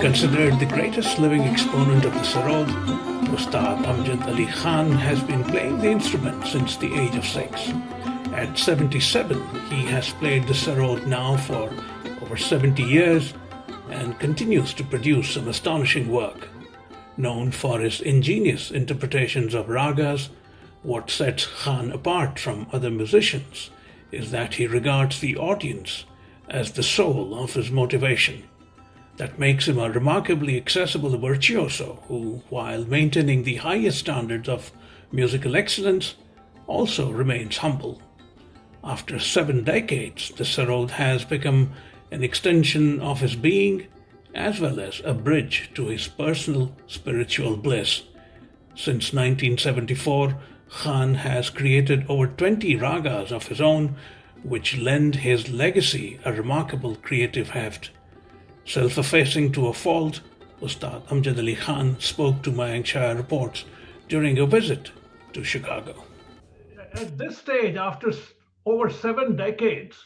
Considered the greatest living exponent of the Sarod, Ustad Amjad Ali Khan has been playing the instrument since the age of 6. At 77, he has played the Sarod now for over 70 years and continues to produce some astonishing work. Known for his ingenious interpretations of ragas, what sets Khan apart from other musicians is that he regards the audience as the soul of his motivation. That makes him a remarkably accessible virtuoso who, while maintaining the highest standards of musical excellence, also remains humble. After 7 decades, the Sarod has become an extension of his being as well as a bridge to his personal spiritual bliss. Since 1974, Khan has created over 20 ragas of his own, which lend his legacy a remarkable creative heft. Self-effacing to a fault, Ustad Amjad Ali Khan spoke to Mayank Chhaya Reports during a visit to Chicago. At this stage, after over 7 decades,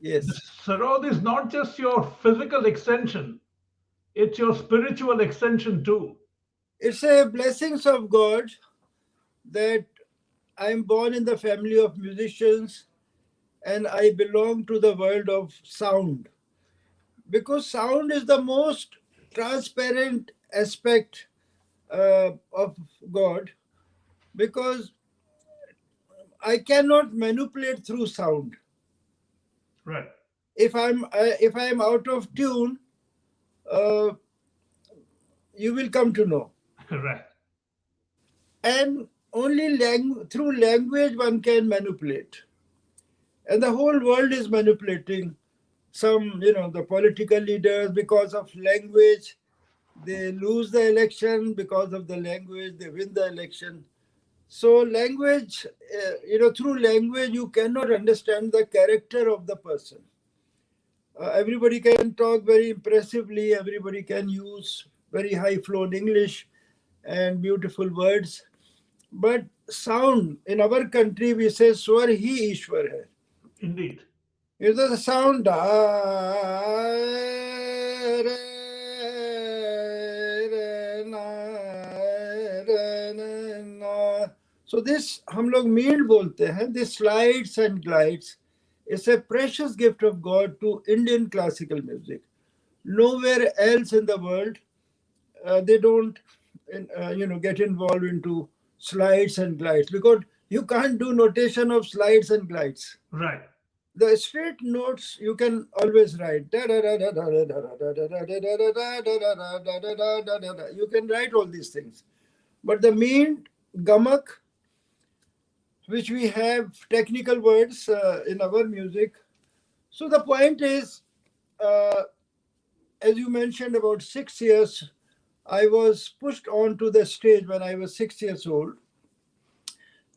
Yes, the Sarod is not just your physical extension, it's your spiritual extension too. it's a blessings of God that I'm born in the family of musicians and I belong to the world of sound. Because sound is the most transparent aspect of God, because I cannot manipulate through sound. Right. If I'm out of tune, uh, you will come to know. Right. And only through language one can manipulate. And the whole world is manipulating. Some, the political leaders, because of language, they lose the election. Because of the language, they win the election. So language, through language, you cannot understand the character of the person. Everybody can talk very impressively. Everybody can use very high-flown English and beautiful words. But sound, in our country, we say, Swar hi Ishwar hai. Indeed. It's the sound. So this हम लोग मील बोलते हैं. This slides and glides is a precious gift of God to Indian classical music. Nowhere else in the world they don't get involved into slides and glides, because you can't do notation of slides and glides. Right. The straight notes you can always write. You can write all these things. But the mean gamak, which we have technical words in our music. So the point is, as you mentioned, about 6 years, I was pushed onto the stage when I was 6 years old.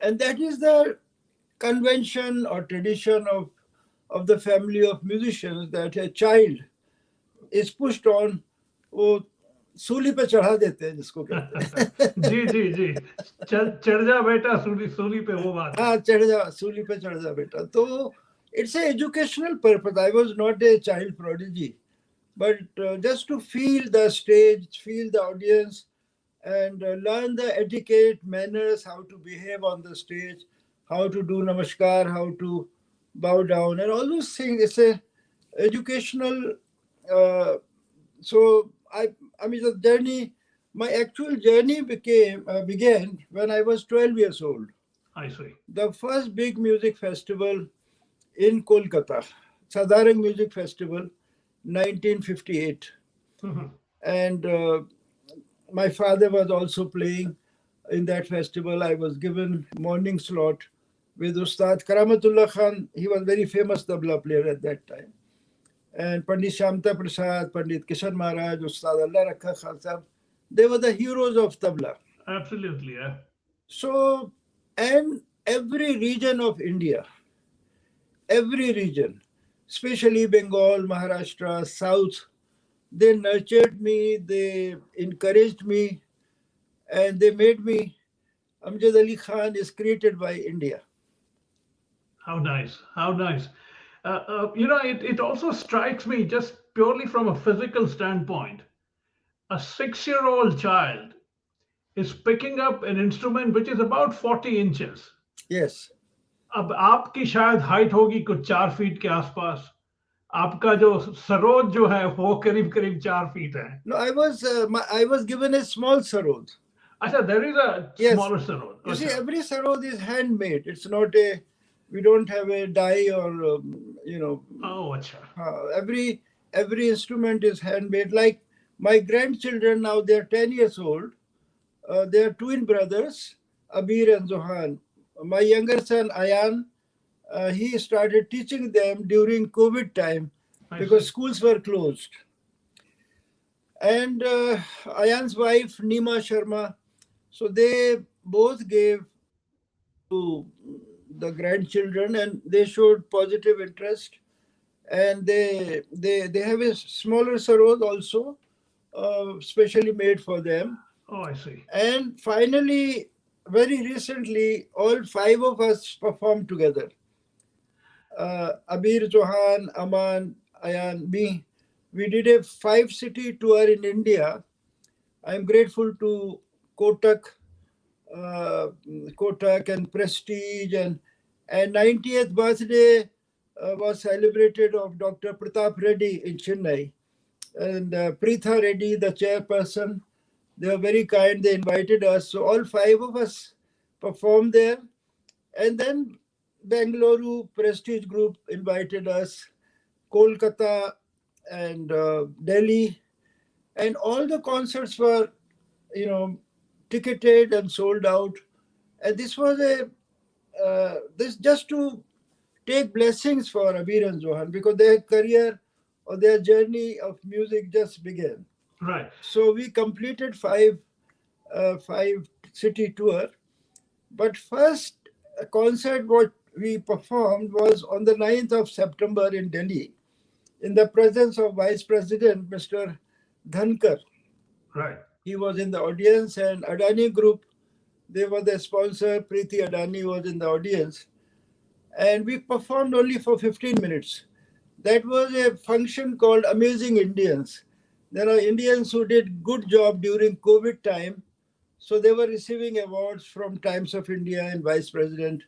And that is the convention or tradition of the family of musicians, that a child is pushed on, वो सूली पे चढ़ा देते हैं जिसको कहते हैं. जी जी जी चढ़ जा बेटा सूली सूली पे वो बात. हाँ, चढ़ जा सूली पे चढ़ जा बेटा. तो it's a educational purpose. I was not a child prodigy, but just to feel the stage, feel the audience, and learn the etiquette, manners, how to behave on the stage, how to do namaskar, how to bow down, and all those things. It's a educational. So I mean, the journey. My actual journey began when I was 12 years old. I see. The first big music festival in Kolkata, Sadarang Music Festival, 1958. Mm-hmm. And my father was also playing in that festival. I was given morning slot with Ustad Karamatullah Khan. He was very famous tabla player at that time. And Pandit Shamta Prasad, Pandit Kishan Maharaj, Ustad Allah Rakha Khan Sahab, they were the heroes of tabla. Absolutely, yeah. So, and every region of India, every region, especially Bengal, Maharashtra, South, they nurtured me, they encouraged me, and they made me. Amjad Ali Khan is created by India. How nice, how nice. It also strikes me just purely from a physical standpoint. A 6-year-old child is picking up an instrument which is about 40 inches. Yes. अब आपकी शायद height होगी कुछ 4 feet के आसपास, आपका जो सरोद जो है वो करीब करीब 4 फीट है. No, I was given a small sarod. अच्छा, there is a Yes. smaller sarod. You see, अच्छा. every sarod is handmade. It's not a, we don't have a die or, Oh, अच्छा. every instrument is handmade. Like my grandchildren now, they're 10 years old. They're twin brothers, Abir and Zohan. My younger son, Ayan, he started teaching them during COVID time because schools were closed. And Ayan's wife, Nima Sharma, so they both gave to the grandchildren and they showed positive interest. And they have a smaller sarod also, specially made for them. Oh, I see. And finally, very recently, all 5 of us performed together. Abir, Johan, Aman, Ayan, me. We did a 5-city tour in India. I'm grateful to Kotak, and Prestige, and 90th birthday was celebrated of Dr. Pratap Reddy in Chennai. And Preetha Reddy, the chairperson, they were very kind. They invited us. So all 5 of us performed there. And then Bengaluru Prestige Group invited us, Kolkata and Delhi. And all the concerts were, ticketed and sold out. And this was this just to take blessings for Abir and Zohan because their career or their journey of music just began. Right. So we completed 5-city tour. But first concert what we performed was on the 9th of September in Delhi in the presence of Vice President Mr. Dhankar. Right. He was in the audience and Adani Group, they were the sponsor. Preeti Adani was in the audience. And we performed only for 15 minutes. That was a function called Amazing Indians. There are Indians who did good job during COVID time. So they were receiving awards from Times of India and Vice President.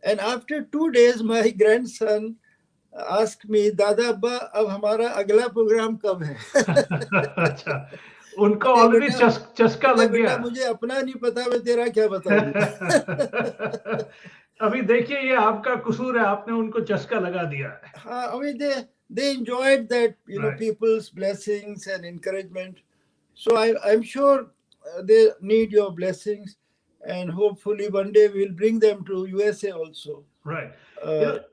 And after 2 days, my grandson asked me, Dada Abba, अब हमारा अगला programme कब है? अच्छा, उनको already चस्का लग गया. बेटा मुझे अपना नहीं पता, मैं तेरा क्या बताऊं? अभी देखिए ये आपका कसूर है, आपने उनको चस्का लगा दिया है. हाँ, I mean they enjoyed that, Right. people's blessings and encouragement. So I'm sure they need your blessings, and hopefully one day we'll bring them to USA also. Right. Allah.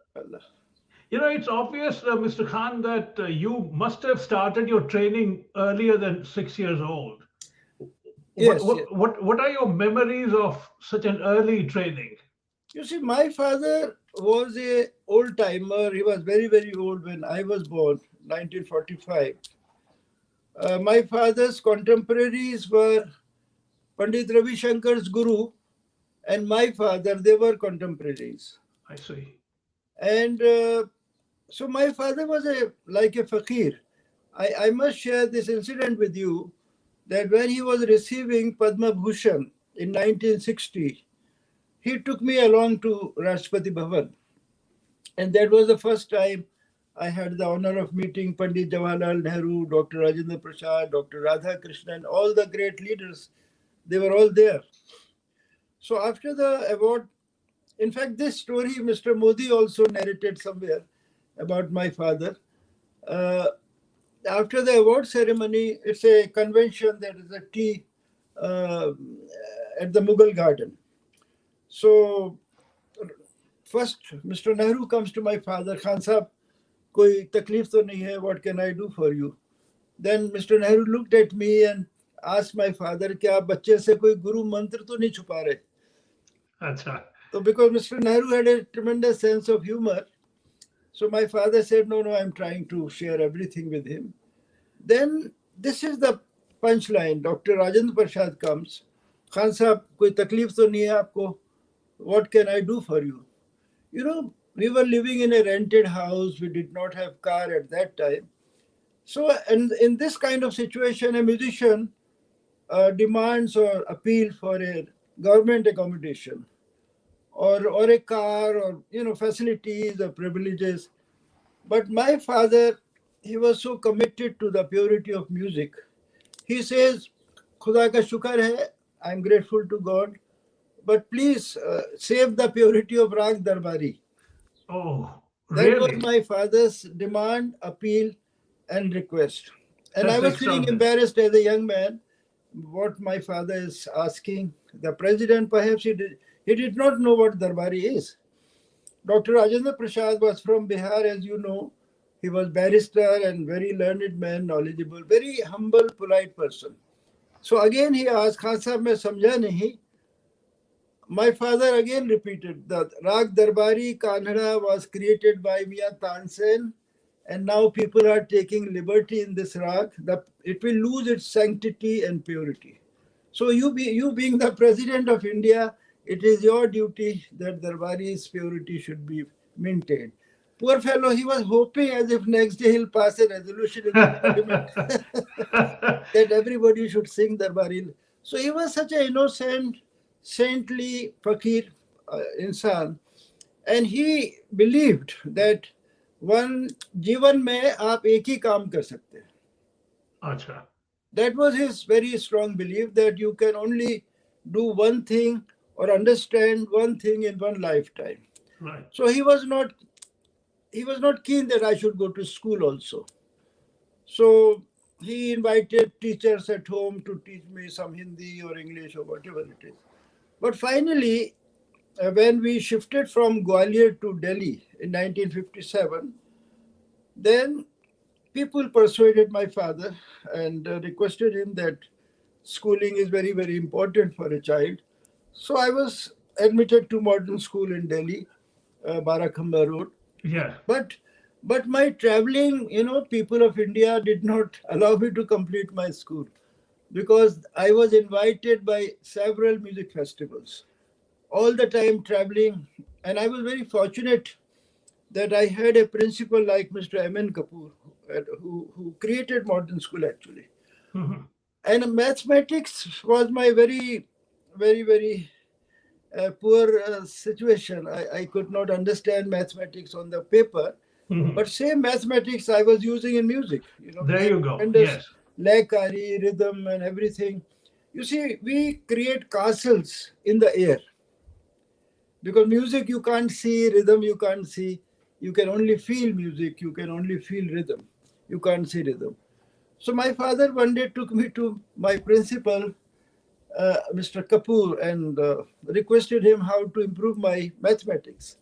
It's obvious, Mr. Khan, that you must have started your training earlier than 6 years old. Yes, What are your memories of such an early training? You see, my father was a old timer. He was very, very old when I was born, 1945. My father's contemporaries were Pandit Ravi Shankar's guru and my father. They were contemporaries. I see. And so my father was like a fakir. I must share this incident with you that when he was receiving Padma Bhushan in 1960, he took me along to Rashtrapati Bhavan. And that was the first time I had the honor of meeting Pandit Jawaharlal Nehru, Dr. Rajendra Prasad, Dr. Radha Krishnan, all the great leaders. They were all there. So after the award, in fact, this story Mr. Modi also narrated somewhere about my father. After the award ceremony, it's a convention, there is a tea at the Mughal garden. So first, Mr. Nehru comes to my father, Khan Sahab, koi takleef to nahi hai, what can I do for you? Then Mr. Nehru looked at me and asked my father, कि आप बच्चे से कोई गुरु मंत्र तो नहीं छुपा रहे? अच्छा. So because Mr. Nehru had a tremendous sense of humor, so my father said, no, I'm trying to share everything with him. Then this is the punchline. Dr. Rajendra Prasad comes, Khan Sahab, koi takleef to nahi hai aapko? What can I do for you? We were living in a rented house. We did not have car at that time. So, and in this kind of situation, a musician demands or appeal for a government accommodation or a car or facilities or privileges. But my father, he was so committed to the purity of music. He says, "Khuda ka shukar hai. I'm grateful to God, but please save the purity of Rag Darbari." Oh, That was really? my father's demand, appeal, and request. And I That's was feeling extraordinary. embarrassed as a young man what my father is asking. The president, perhaps he did not know what Darbari is. Dr. Rajendra Prasad was from Bihar, as you know. He was barrister and very learned man, knowledgeable, very humble, polite person. So again he asked, Khan Sahab, मैं समझा नहीं. My father again repeated that Rag Darbari Kanhada was created by Mia Tansen, and now people are taking liberty in this rag. That it will lose its sanctity and purity. So you being the president of India, it is your duty that Darbari's purity should be maintained. Poor fellow, he was hoping as if next day he'll pass a resolution in the parliament that everybody should sing Darbari. So he was such an innocent, saintly fakir insan, and he believed that one जीवन में आप एक ही काम कर सकते हैं. Acha. That was his very strong belief that you can only do one thing or understand one thing in one lifetime. Right. So he was not keen that I should go to school also. So he invited teachers at home to teach me some Hindi or English or whatever it is. But finally, when we shifted from Gwalior to Delhi in 1957, then people persuaded my father and requested him that schooling is very, very important for a child. So I was admitted to modern school in Delhi, Barakhamba Road. Yeah. But my traveling, people of India did not allow me to complete my school because I was invited by several music festivals, all the time traveling. And I was very fortunate that I had a principal like Mr. M.N. Kapoor, who created modern school actually. Mhm. And mathematics was my very, very, very poor situation. I could not understand mathematics on the paper, Mhm. but same mathematics I was using in music. We There have you go. tremendous Yes. lakari, rhythm, and everything. You see, we create castles in the air because music you can't see, rhythm you can't see. You can only feel music, you can only feel rhythm. You can't see rhythm. So my father one day took me to my principal, Mr. Kapoor, and requested him how to improve my mathematics.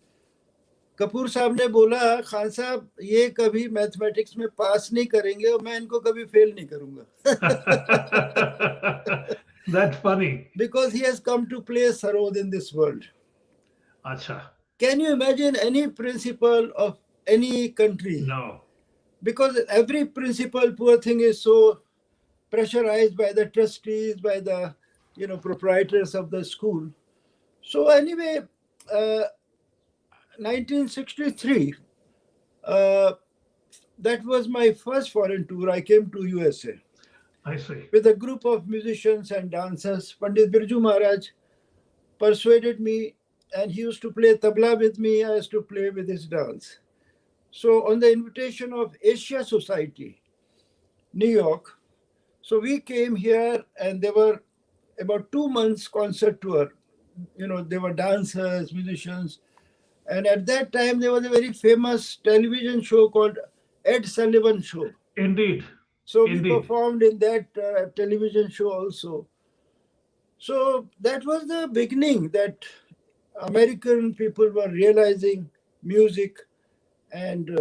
Kapoor साहब ने बोला खान साहब ये कभी mathematics में पास नहीं करेंगे और मैं इनको कभी फेल नहीं करूंगा. That's funny. Because he has come to play Sarod in this world. Acha. Can you imagine any principal of any country? No. Because every principal, poor thing, is so pressurized by the trustees, by the proprietors of the school. So anyway, uh, 1963, that was my first foreign tour. I came to USA I see. with a group of musicians and dancers. Pandit Birju Maharaj persuaded me, and he used to play tabla with me. I used to play with his dance. So on the invitation of Asia Society, New York, so we came here, and there were about 2 months concert tour. There were dancers, musicians, and at that time there was a very famous television show called Ed Sullivan Show. Indeed. So we Indeed. performed in that television show also. So that was the beginning that American people were realizing music, and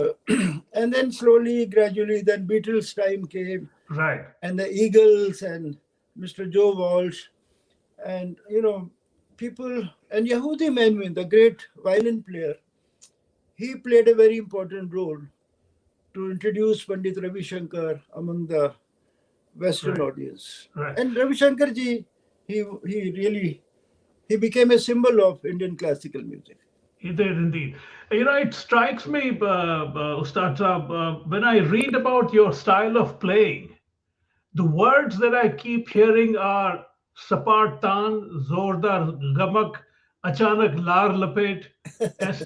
and then slowly, gradually, then Beatles time came, Right. and the Eagles and Mr. Joe Walsh, and people, and Yehudi Menuhin, the great violin player, he played a very important role to introduce Pandit Ravi Shankar among the Western Right. audience. Right. And Ravi Shankar ji, he became a symbol of Indian classical music. He did indeed. It strikes me, Ustad Saab, when I read about your style of playing, the words that I keep hearing are Sapartan, Zordar Gamak, Achanak Lar Lapet. Yes.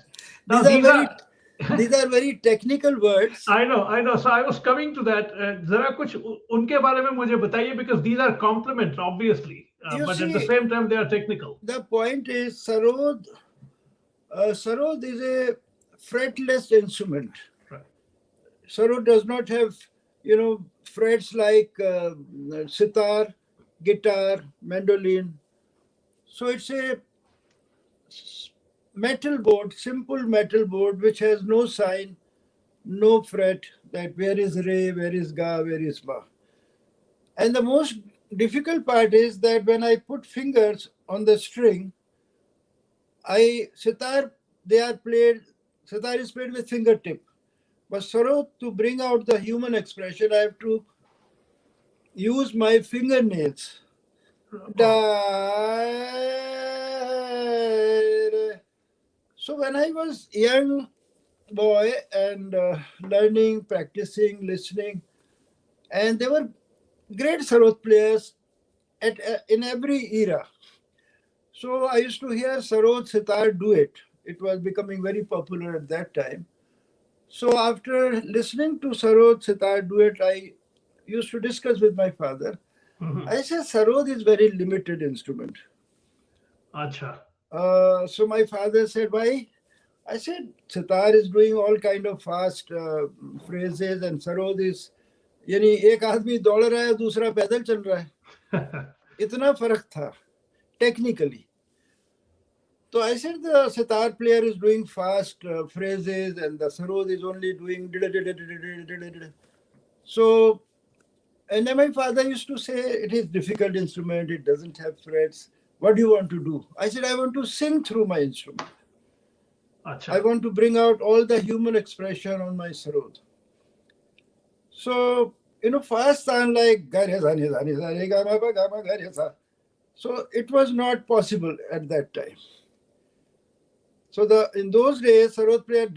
Now these are these very are these are very technical words. I know. So I was coming to that. जरा कुछ उनके बारे में मुझे बताइए because these are compliments, obviously, You but at the see, same time they are technical. the point is Sarod is a fretless instrument. Right. Sarod does not have, frets like sitar, guitar, mandolin. So it's a metal board, simple metal board, which has no sign, no fret, that where is re, where is ga, where is ma. And the most difficult part is that when I put fingers on the string, sitar, sitar is played with fingertip. But Sarod, to bring out the human expression, I have to use my fingernails. Da. Oh, So when I was young boy and learning, practicing, listening, and there were great Sarod players in every era. So I used to hear Sarod sitar duet. It was becoming very popular at that time. So after listening to Sarod sitar duet, I used to discuss with my father. mhm. I said Sarod is very limited instrument. Acha. So my father said, why? I said, sitar is doing all kind of fast phrases and Sarod is, यानी एक आदमी दौड़ रहा है दूसरा पैदल चल रहा है इतना फर्क था technically. So I said the sitar player is doing fast phrases and the sarod is only doing. So, and then my father used to say it is difficult instrument, it doesn't have frets. What do you want to do? I said I want to sing through my instrument. I Acha. want to bring out all the human expression on my sarod. So, first time like gare sa ni sa ni sa re ga ma pa ga ma ga re sa. So it was not possible at that time. So in those days, Sarod player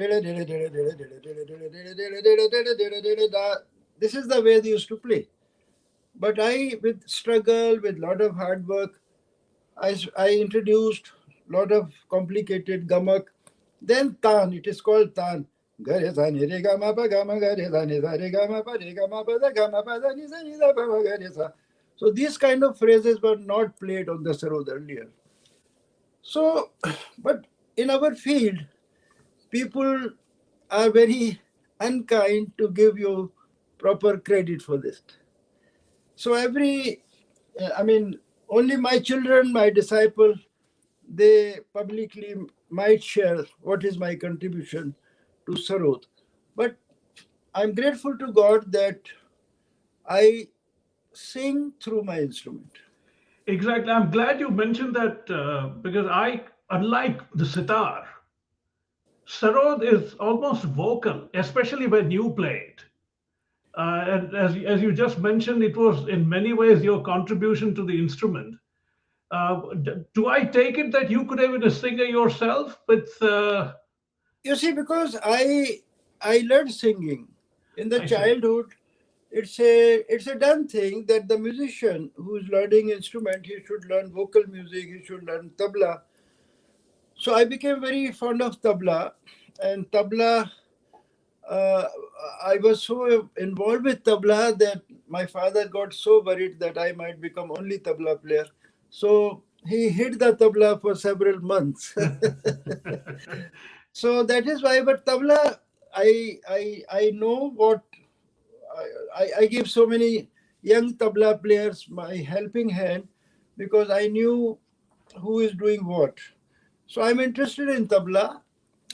this is the way they used to play. But I, with struggle, with lot of hard work, I introduced lot of complicated gamak. Then tan, it is called tan. Gare sa ni re ga ma pa ga ma ga re sa ni sa re ga ma pa da ga ma pa da ni sa pa ma ga re sa. So these kind of phrases were not played on the sarod earlier. So, but in our field, people are very unkind to give you proper credit for this. So only my children, my disciple, they publicly might share what is my contribution to Sarod. But I'm grateful to God that I sing through my instrument. Exactly. I'm glad you mentioned that because unlike the sitar, sarod is almost vocal, especially when you play it. And as you just mentioned, it was in many ways your contribution to the instrument. Do I take it that you could have been a singer yourself with? You see, because I learned singing in the I see. childhood. It's a done thing that the musician who is learning instrument, he should learn vocal music, he should learn tabla. So I became very fond of tabla, and tabla. Uh, I was so involved with tabla that my father got so worried that I might become only tabla player. So he hid the tabla for several months. So that is why. But tabla, I know what I give so many young tabla players my helping hand because I knew who is doing what. So I'm interested in tabla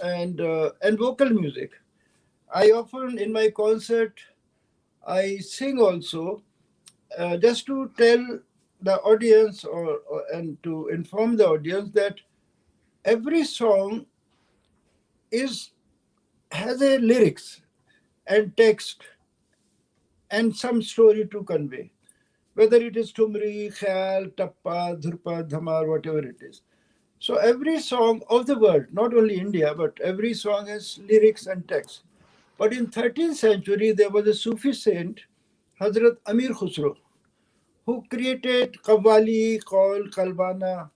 and vocal music. I often in my concert I sing also just to tell the audience and to inform the audience that every song is has a lyrics and text and some story to convey, whether it is tumri, khayal, tappa, dhurpa, dhamar, whatever it is. So every song of the world, not only India, but every song has lyrics and text. But in 13th century, there was a Sufi saint, Hazrat Amir Khusro, who created Qawwali, Qawl, Qalbana,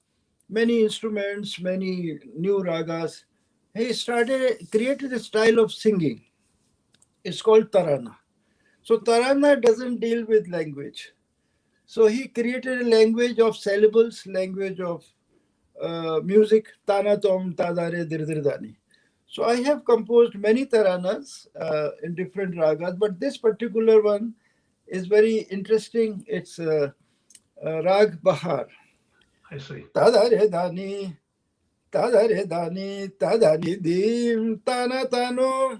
many instruments, many new ragas. He created a style of singing. It's called Tarana. So Tarana doesn't deal with language. So he created a language of syllables, language of music, Tana Tom, Tadare, Dirdirdani. So I have composed many taranas in different ragas, but this particular one is very interesting. It's Rag Bahar. I see. Tadare Dani, Tadare Dani, Tadani Dim, Tana Tano,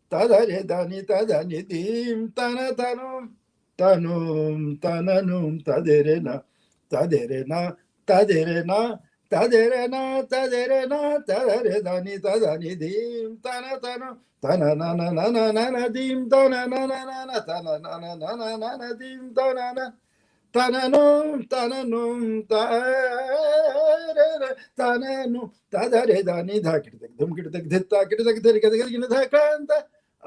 Tadare Dani, Tadani Dim, Tana Tano, Tanum, Tananum, Taderena, Taderena, Taderena. Taderena, taderena, tadare dani, tadani dim, tana tana, tana na na na na na na dim, tana na na na na, tana na na na na na na dim, tana na. Tananum, tananum, tananum, tadare dani, dhakitak, dhumkitak, dhitta, kitak, dhirikatak, dhakanta.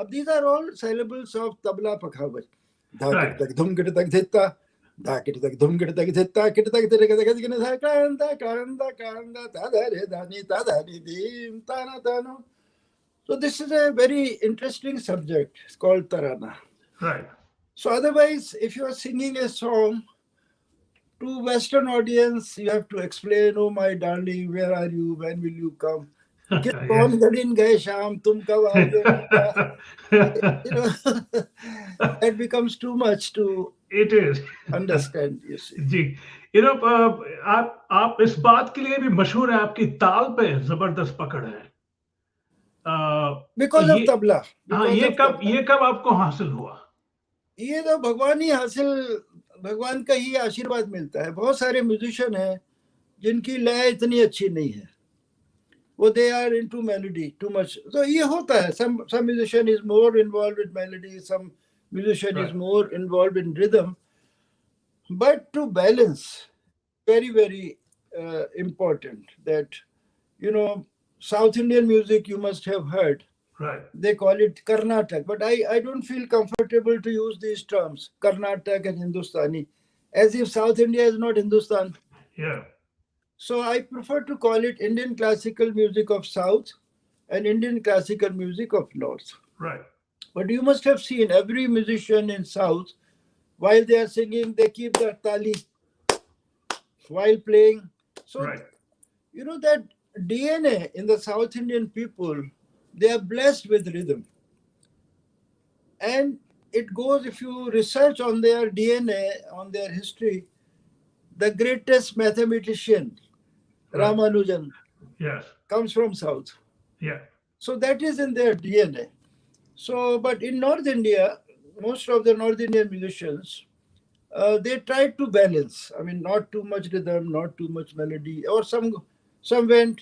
These are all syllables of tabla pakhavaj. Right. Dhakitak, dhumkitak, dhitta. Dhakitak, dhumkitak, dhitta, kitak, dhirikatak, dhakanta, kanda, kanda, tadare dani, tadani dim, tana tano. So this is a very interesting subject. It's called tarana. Right. So otherwise, if you are singing a song to Western audience, you have to explain, oh my darling, where are you? When will you come? किस Yes. कौन गड़िन गए शाम तुम कब आओगे बेटा? You know, that becomes too much to It is. understand, you see. जी, आप इस बात के लिए भी मशहूर है, आपकी ताल पे जबरदस्त पकड़ है। Because ये of tabla. हाँ, Because of tabla. ये कब आपको हासिल हुआ? ये तो भगवान का ही आशीर्वाद मिलता है। बहुत सारे म्यूजिशियन हैं जिनकी लय इतनी अच्छी नहीं है, वो they are into melody too much. So ये होता है, some musician is more involved with melody, some musician is Right. more involved in rhythm. But to balance, very important that, you know, South Indian music you must have heard. Right. They call it Karnataka, but I don't feel comfortable to use these terms, Karnataka and Hindustani, as if South India is not Hindustan. Yeah. So I prefer to call it Indian classical music of South and Indian classical music of North. Right. But you must have seen every musician in South, while they are singing, they keep the tali while playing. So, Right. you know that DNA in the South Indian people, they are blessed with rhythm. And it goes, if you research on their DNA, on their history, the greatest mathematician, Right. Ramanujan, Yes. comes from South. Yeah. So that is in their DNA. So, but in North India, most of the North Indian musicians, they try to balance. I mean, not too much rhythm, not too much melody, or some went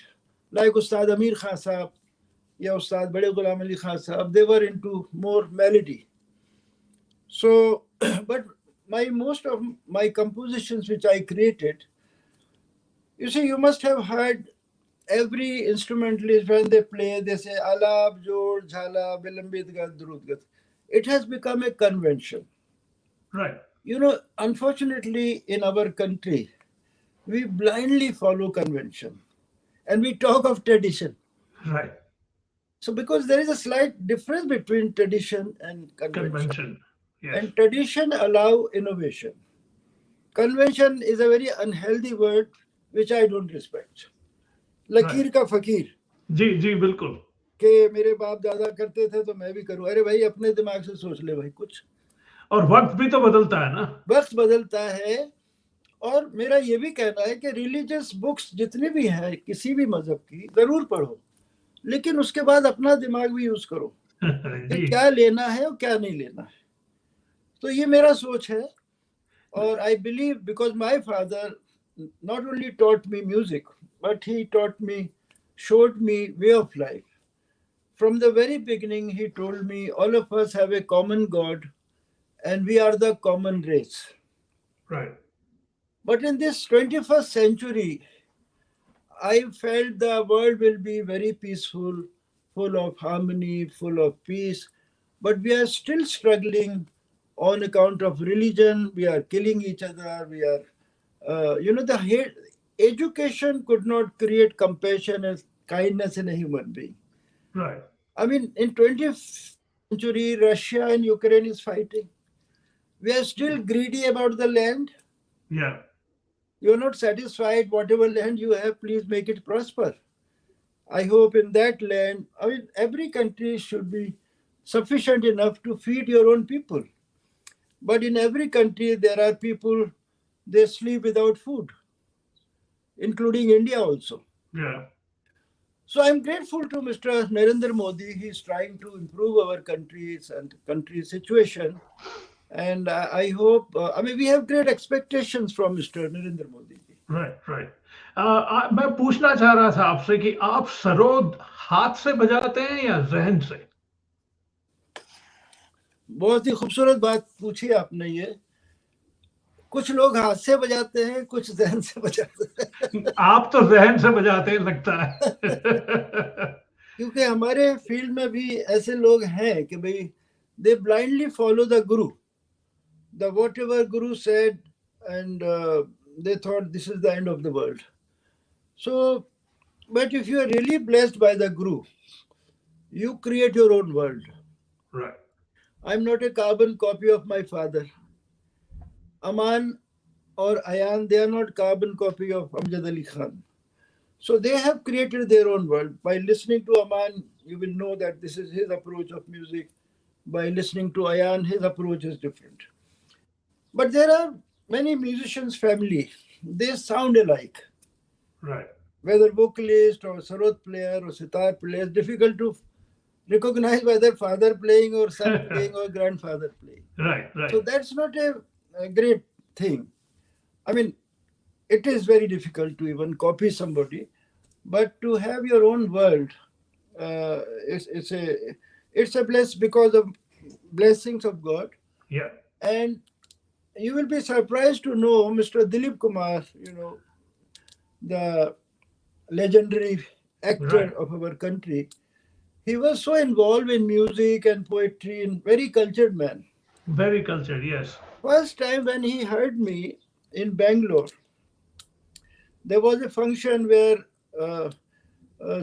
like Ustad Amir Khan Sahab, या Ustad Bade Ghulam Ali Khan Sahab, they were into more melody. So, but most of my compositions which I created, you see, you must have heard every instrumentalist when they play, they say Alap, Jod, Jhala, Bilambit Gat, Durud Gat. It has become a convention. Right. You know, unfortunately, in our country, we blindly follow convention and we talk of tradition. Right. So, because there is a slight difference between tradition and convention. Convention. Yes. And tradition allow innovation. Convention is a very unhealthy word which I don't respect. लकीर का फकीर जी बिल्कुल कि मेरे बाप दादा करते थे तो मैं भी करूं। अरे भाई, अपने दिमाग से सोच ले भाई कुछ। और वक्त भी तो बदलता है ना, वक्त बदलता है। और मेरा ये भी कहना है कि रिलीजियस बुक्स जितनी भी हैं किसी भी मजहब की जरूर पढ़ो, लेकिन उसके बाद अपना दिमाग भी यूज करो कि क्या लेना है और क्या नहीं लेना है। तो ये मेरा सोच है। और I believe because my father not only taught me music, but he showed me way of life. From the very beginning, he told me all of us have a common God and we are the common race. Right. But in this 21st century, I felt the world will be very peaceful, full of harmony, full of peace. But we are still struggling on account of religion. We are killing each other. We are, the hate. Education could not create compassion and kindness in a human being. Right. I mean, in 20th century, Russia and Ukraine is fighting. We are still greedy about the land. Yeah. You are not satisfied. Whatever land you have, please make it prosper. I hope in that land, I mean, every country should be sufficient enough to feed your own people. But in every country, there are people, they sleep without food, including India also. Yeah. So I'm grateful to Mr. Narendra Modi. He's trying to improve our countries and country situation. And I hope, we have great expectations from Mr. Narendra Modi. Right right मैं पूछना चाह रहा था आपसे कि आप सरोद हाथ से बजाते हैं या जहन से? बहुत ही खूबसूरत बात पूछी आपने ये. कुछ लोग हाथ से बजाते हैं, कुछ जहन से बजाते हैं. आप तो जहन से बजाते हैं लगता है. क्योंकि हमारे फील्ड में भी ऐसे लोग हैं कि भाई they blindly follow the guru, the whatever guru said, and they thought this is the end of the world. So, but if you are really blessed by the guru, you create your own world. Right. I'm not a carbon copy of my father. Aman or Ayan, they are not carbon copy of Amjad Ali Khan. So they have created their own world. By listening to Aman, you will know that this is his approach of music. By listening to Ayan, his approach is different. But there are many musicians' family. They sound alike. Right. Whether vocalist or sarod player or sitar player, it's difficult to recognize whether father playing or son playing or grandfather playing. Right, right. So that's not a great thing. I mean, it is very difficult to even copy somebody, but to have your own world, it's a bless because of blessings of God. Yeah. And you will be surprised to know Mr. Dilip Kumar, the legendary actor Right. of our country. He was so involved in music and poetry and very cultured man. Very cultured, yes. First time when he heard me in Bangalore, there was a function where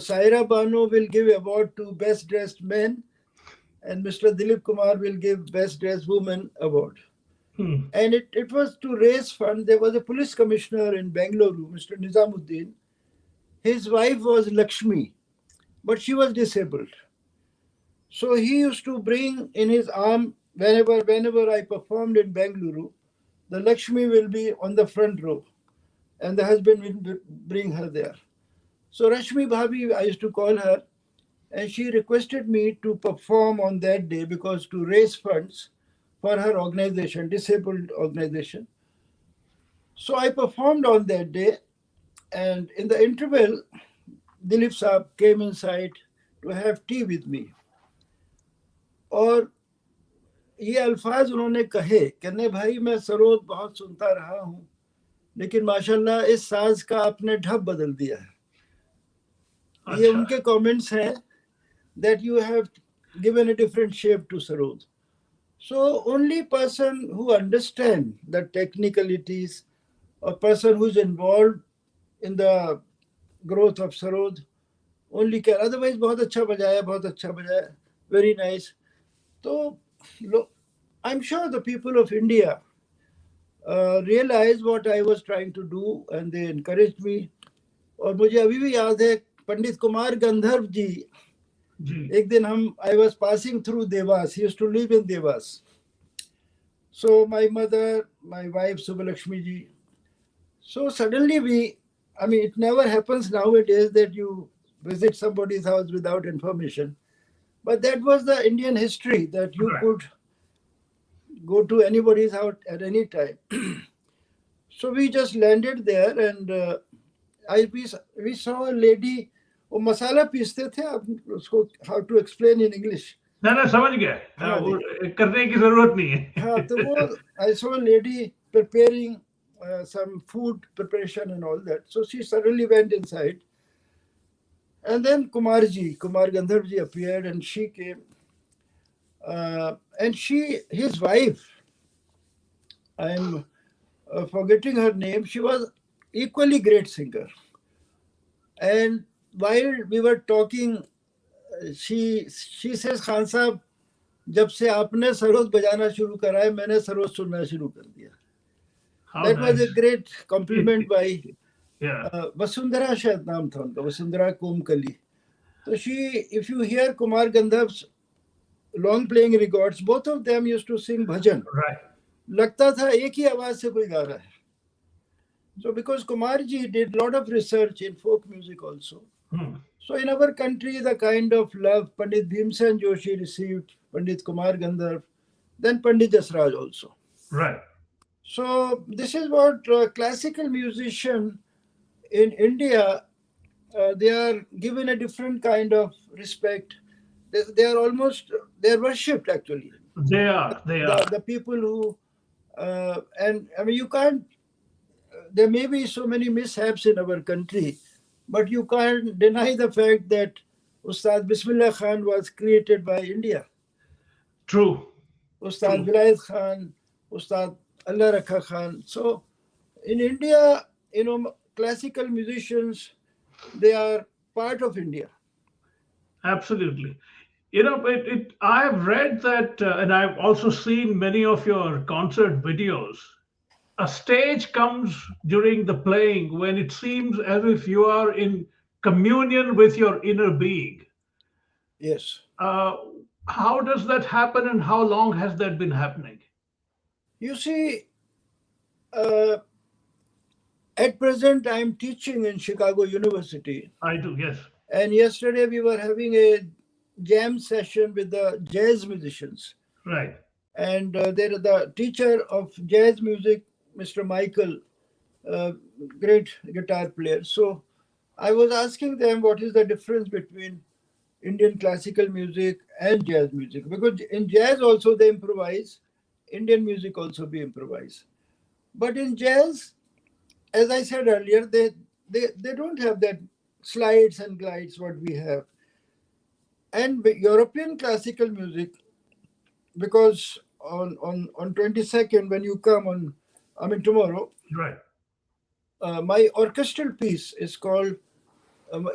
Saira Banu will give award to best dressed men and Mr. Dilip Kumar will give best dressed woman award. And it was to raise fund. There was a police commissioner in Bangalore, Mr. Nizamuddin. His wife was Lakshmi, but she was disabled. So he used to bring in his arm, whenever I performed in Bangalore, the Lakshmi will be on the front row and the husband will bring her there. So Rashmi Bhabi, I used to call her, and she requested me to perform on that day because to raise funds for her organization, disabled organization. So I performed on that day, and in the interval, Dilip Saab came inside to have tea with me. और ये अल्फाज उन्होंने कहे कि नहीं भाई मैं सरोद बहुत सुनता रहा हूँ लेकिन माशाल्लाह इस साज का आपने ढब बदल दिया है. ये उनके कमेंट्स हैं that you have given a different shape to Sarod. So only person who understand the technicalities, a person who is involved in the growth of Sarod, only can. Otherwise, बहुत अच्छा बजाया, very nice. So, I'm sure the people of India realized what I was trying to do and they encouraged me. और मुझे अभी भी याद है पंडित कुमार गंधर्व जी एक दिन I was passing through Devas. He used to live in Devas. So my mother, my wife Subbalakshmi ji. So suddenly it never happens nowadays that you visit somebody's house without information. But that was the Indian history that you could go to anybody's house at any time. So we just landed there and we saw a lady. वो मसाला पीसते थे आप उसको how to explain in English. ना समझ गया. वो करने की जरूरत नहीं है. हाँ तो वो I saw a lady preparing some food preparation and all that. So she suddenly went inside And then Kumar Gandharji appeared, and she came, and his wife, I'm forgetting her name. She was equally great singer. And while we were talking, she says, Khan Sahab, जब से आपने सरोद बजाना शुरू करा है मैंने सरोद सुनना शुरू कर दिया. How That was nice. a great compliment by Yeah. Vasundhara शायद नाम था उनका, Vasundhara Komkali. So if you hear Kumar Gandharv's long playing records, both of them used to sing bhajan. Right. लगता था एक ही आवाज से कोई गा रहा है. So because Kumarji did a lot of research in folk music also. So in our country, the kind of love Pandit Bhimsen Joshi received, Pandit Kumar Gandharv, then Pandit Jasraj also. Right. So this is what classical musician in India, they are given a different kind of respect. They are almost, they are worshipped actually. They are. The people who, and I mean, you can't, there may be so many mishaps in our country, but you can't deny the fact that Ustad Bismillah Khan was created by India. True. Ustad Vilayat Khan, Ustad Allah Rakha Khan. So in India, classical musicians, they are part of India. Absolutely. I have read that, and I've also seen many of your concert videos. A stage comes during the playing when it seems as if you are in communion with your inner being. Yes. How does that happen, and how long has that been happening? You see, at present, I'm teaching in Chicago University. I do, yes. And yesterday we were having a jam session with the jazz musicians. Right. And the teacher of jazz music, Mr. Michael, great guitar player. So I was asking them what is the difference between Indian classical music and jazz music. Because in jazz also they improvise, Indian music also be improvised. But in jazz, as I said earlier, they don't have that slides and glides what we have. And European classical music, because on 22nd when you come tomorrow, Right. my orchestral piece is called,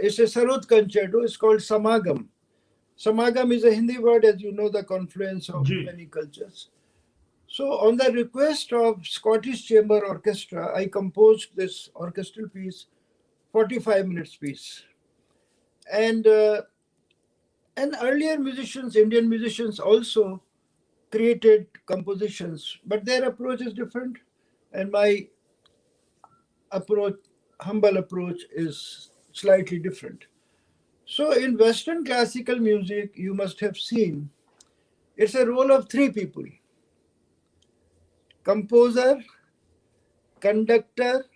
it's a Sarod concerto, it's called Samagam. Samagam is a Hindi word, as you know, the confluence of many cultures. So on the request of Scottish Chamber Orchestra, I composed this orchestral piece, 45 minutes piece. And earlier musicians, Indian musicians also created compositions, but their approach is different. And my approach, humble approach, is slightly different. So in Western classical music, you must have seen, it's a role of three people: composer, conductor,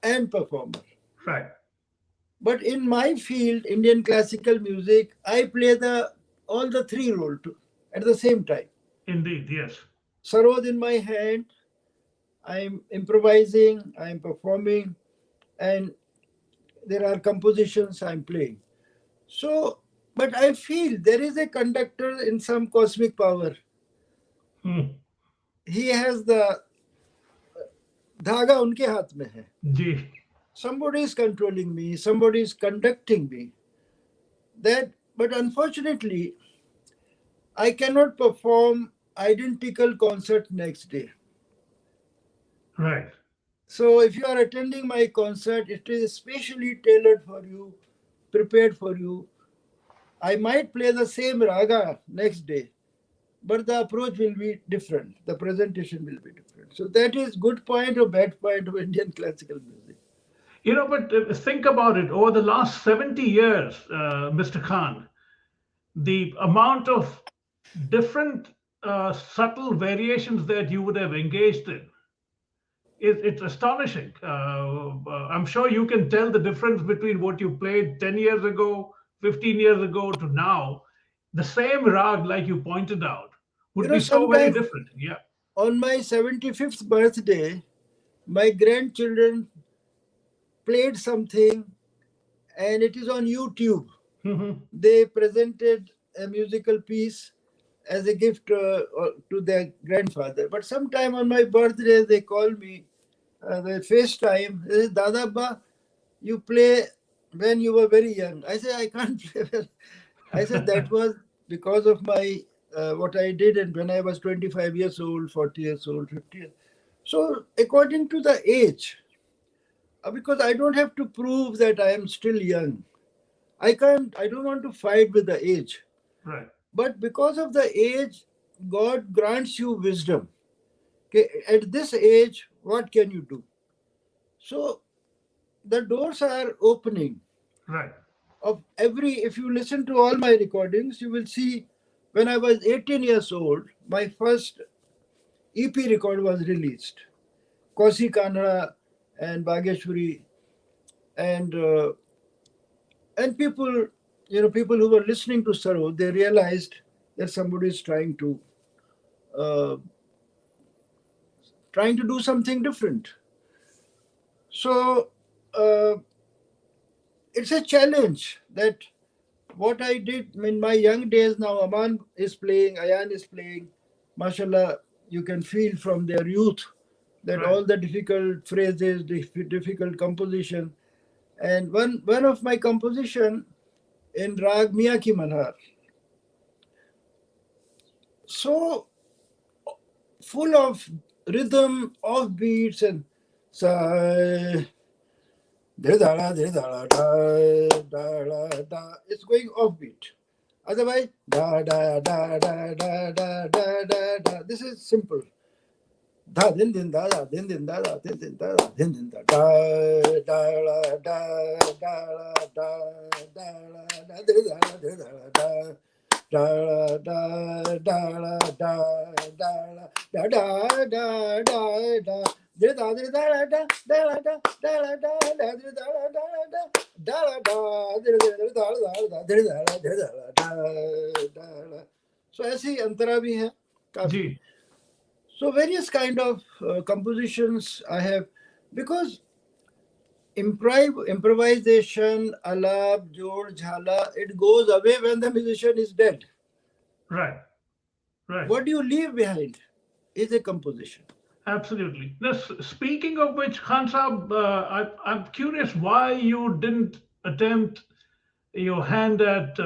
and performer. Right. But in my field, Indian classical music, I play all the three roles at the same time. Indeed, yes. Sarod in my hand, I'm improvising, I'm performing, and there are compositions I'm playing. So, but I feel there is a conductor in some cosmic power. He has the धागा उनके हाथ में है. जी. Somebody is controlling me, somebody is conducting me. But unfortunately, I cannot perform identical concert next day. Right. So if you are attending my concert, it is specially tailored for you, prepared for you. I might play the same raga next day, but the approach will be different. The presentation will be different. So that is good point or bad point of Indian classical music. But think about it. Over the last 70 years, Mr. Khan, the amount of different subtle variations that you would have engaged in, it's astonishing. I'm sure you can tell the difference between what you played 10 years ago, 15 years ago to now. The same rag, like you pointed out, would be so very different. Yeah. On my 75th birthday, my grandchildren played something, and it is on YouTube. Mhm. They presented a musical piece as a gift to their grandfather. But sometime on my birthday, they called me, they FaceTime. They said, Dada Abba, you play when you were very young. I said, I can't play well. I said, that was because of my what I did and when I was 25 years old, 40 years old, 50 years. So according to the age, because I don't have to prove that I am still young. I don't want to fight with the age. Right. But because of the age, God grants you wisdom. Okay, at this age, what can you do? So the doors are opening Right. of every, if you listen to all my recordings, you will see when I was 18 years old, my first EP record was released. Kosi Kanra and Bageshwari and people, people who were listening to Sarod, they realized that somebody is uh, trying to do something different. So uh, it's a challenge that what I did in my young days. Now Aman is playing, Ayan is playing. Mashallah, you can feel from their youth that Right. all the difficult phrases, difficult composition. And one of my composition in Rag Mia Ki Manhar, so full of rhythm, of beats, and sa da da da da da da. It's going offbeat. Otherwise, da da da da da da da da da. This is simple. Da din din da da din din da da din din da da din din da da da da da da da da da da da da. Da da da da da da da da da da da da. Da da da da da da da da da da. So ऐसी अंतरा भी है काफी. जी. So various kind of compositions I have, because improvisation, alap, jod, jhala, it goes away when the musician is dead. Right. Right. What do you leave behind is a composition. Absolutely. Now, speaking of which, Khan Saab, I'm curious why you didn't attempt your hand at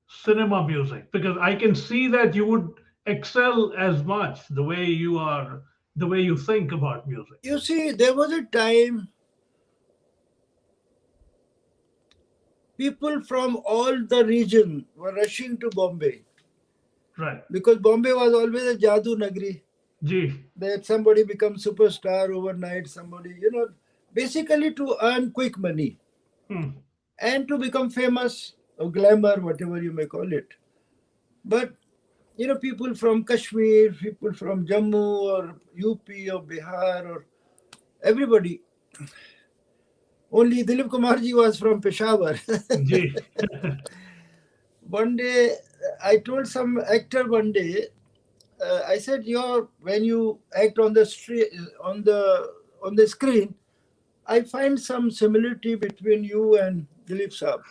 cinema music, because I can see that you would excel as much the way you are, the way you think about music. You see, there was a time people from all the region were rushing to Bombay, Right. because Bombay was always a Jadoo Nagri. Ji. That somebody becomes superstar overnight, somebody, basically to earn quick money and to become famous or glamour, whatever you may call it. But, people from Kashmir, people from Jammu or UP or Bihar or everybody. Only Dilip Kumarji was from Peshawar. Ji. One day, I told some actor one day, I said, when you act on the street, on the screen, I find some similarity between you and Dilip Saab.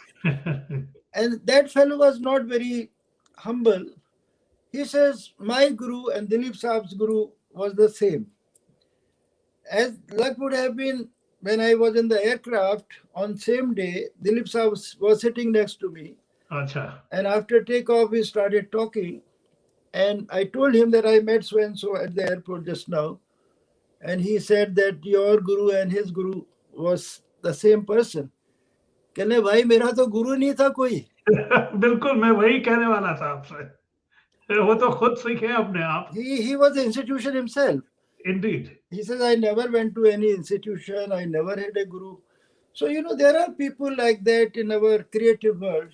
And that fellow was not very humble. He says, my guru and Dilip Saab's guru was the same. As luck would have been, when I was in the aircraft on same day, Dilip Saab was sitting next to me. Acha. And after takeoff, we started talking. And I told him that I met so-and-so at the airport just now. And he said that your guru and his guru was the same person. कहने भाई मेरा तो गुरु नहीं था कोई. बिल्कुल मैं वही कहने वाला था आपसे. वो तो खुद सीखे अपने आप. He was the institution himself. Indeed. He says, I never went to any institution. I never had a guru. So, there are people like that in our creative world.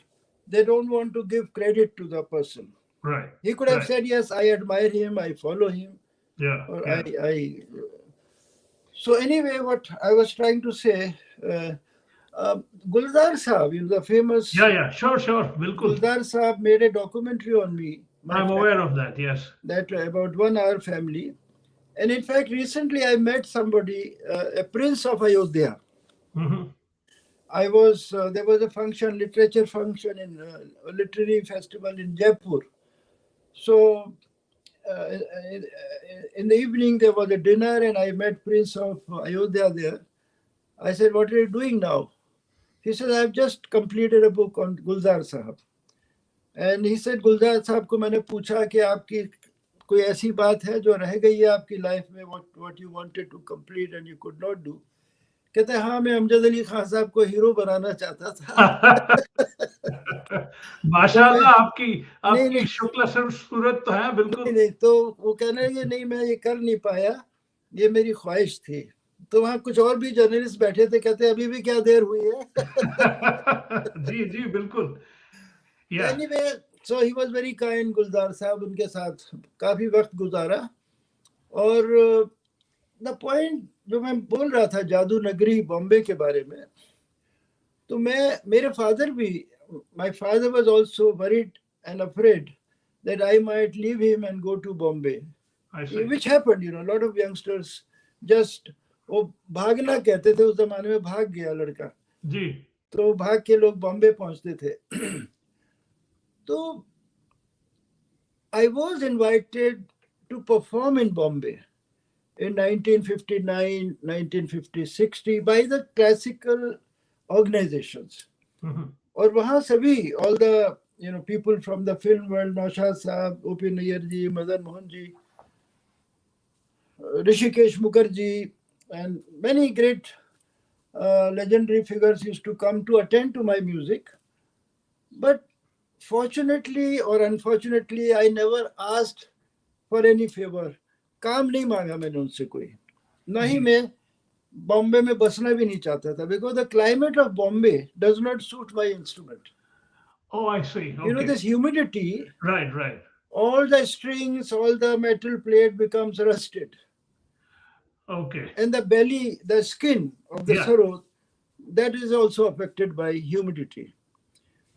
They don't want to give credit to the person. Right. He could have said, yes, I admire him, I follow him. Yeah. Or yeah. So anyway, what I was trying to say, Guldar Saab, the famous... Yeah, sure. Bilkul. Guldar Saab made a documentary on me. I'm aware of that, yes. That about 1 hour family. And in fact, recently I met somebody, a prince of Ayodhya. Mm-hmm. there was a function, literature function in a literary festival in Jaipur. So uh, in the evening there was a dinner and I met Prince of Ayodhya there. I said, "What are you doing now?" He said, "I've just completed a book on Gulzar Sahab." And he said, "Gulzar Sahab को मैंने पूछा कि आपकी कोई ऐसी बात है जो रह गई है आपकी लाइफ में, what you wanted to complete and you could not do?" कहते हैं, "हाँ, मैं अमजद अली खान साहब को हीरो बनाना चाहता था." तो मैं माशाल्लाह, आपकी नहीं आपकी नहीं शुक्ल सूरत तो है बिल्कुल। नहीं नहीं, तो वो कहने लगे, "नहीं, मैं ये कर नहीं पाया, ये मेरी ख्वाहिश थी।" तो वहाँ कुछ और भी जर्नलिस्ट बैठे थे, कहते, "अभी भी क्या देर हुई है?" जी जी बिल्कुल। तो या anyway, so he was very kind, Gulzar sahab, उनके साथ काफी वक्त गुजारा। और द पॉइंट जो मैं बोल रहा था जादू नगरी बॉम्बे के बारे में, तो मेरे फादर भी, my father was also worried and afraid that I might leave him and go to Bombay, I see. which happened. A lot of youngsters just, वो भागना कहते थे उस जमाने में, भाग गया लड़का, जी तो भाग के लोग बॉम्बे पहुंचते थे। तो I was invited to perform in Bombay in 1959, 1950, 60 by the classical organizations. और वहाँ सभी, all the people from the film world, Naushad Saab, O.P. Nayyar ji, Madan Mohan ji, Rishikesh Mukherjee, and many great legendary figures used to come to attend to my music. But fortunately or unfortunately, I never asked for any favor. काम नहीं मांगा मैंने उनसे कोई, ना ही मैं बॉम्बे में बसना भी नहीं चाहता था, because the climate of Bombay does not suit my instrument. Oh, I see. Okay. This humidity, Right. all the strings, all the metal plate becomes rusted. Okay. And the belly, the skin of the Yeah. sarod, that is also affected by humidity.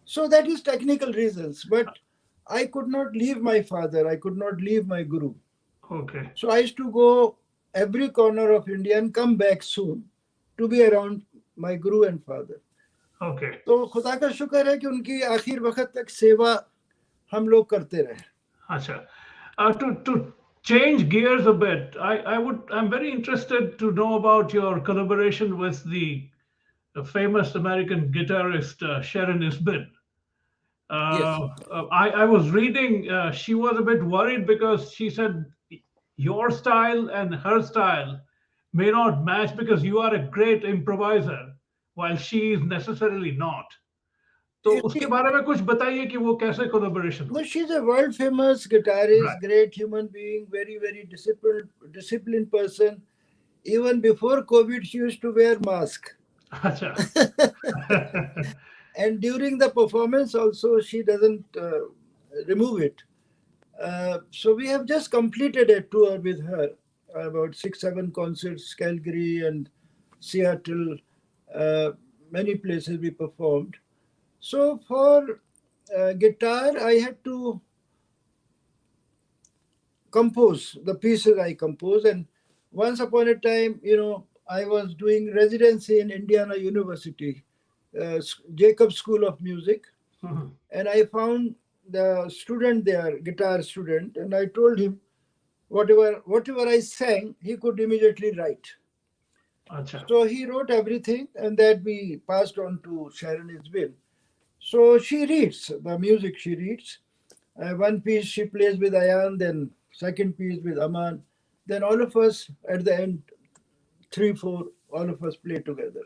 So that is technical reasons, but I could not leave my father, I could not leave my guru. Okay. So I used to go every corner of India and come back soon to be around my guru and father. Okay. तो खुदा का शुक्र है कि उनकी आखिर वक्त तक सेवा हम लोग करते रहे। Acha. To change gears a bit, I'm very interested to know about your collaboration with the famous American guitarist Sharon Isbin. Yes. I was reading, she was a bit worried because she said your style and her style may not match because you are a great improviser while she is necessarily not. तो उसके बारे में कुछ बताइए कि वो कैसे collaboration No, हुई? she's a world famous guitarist, Right. great human being, very, very disciplined person. Even before COVID, she used to wear mask. अच्छा. And during the performance also, she doesn't remove it. So we have just completed a tour with her, about 6-7 concerts, Calgary and Seattle, many places we performed. So for guitar, I had to compose the pieces I compose. And once upon a time, I was doing residency in Indiana University, Jacob School of Music. And I found the student there, guitar student, and I told him whatever I sang, he could immediately write. अच्छा. So he wrote everything, and that we passed on to Sharon Isbin. So she reads the music. She reads one piece she plays with Ayan, then second piece with Aman, then all of us at the end, 3-4, all of us play together.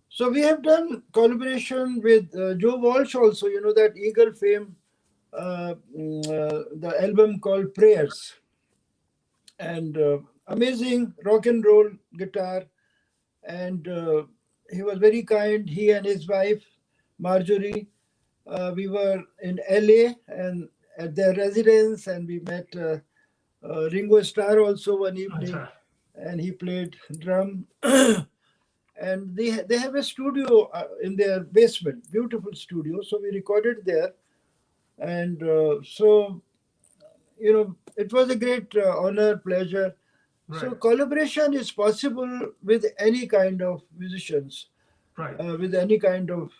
So we have done collaboration with Joe Walsh also, that Eagle fame, the album called Prayers. And amazing rock and roll guitar. And he was very kind, he and his wife, Marjorie. We were in LA and at their residence, and we met Ringo Starr also one evening, अच्छा. and he played drum. And they have a studio in their basement, beautiful studio. So we recorded there. And so, it was a great honor, pleasure. Right. So collaboration is possible with any kind of musicians. Right. with any kind of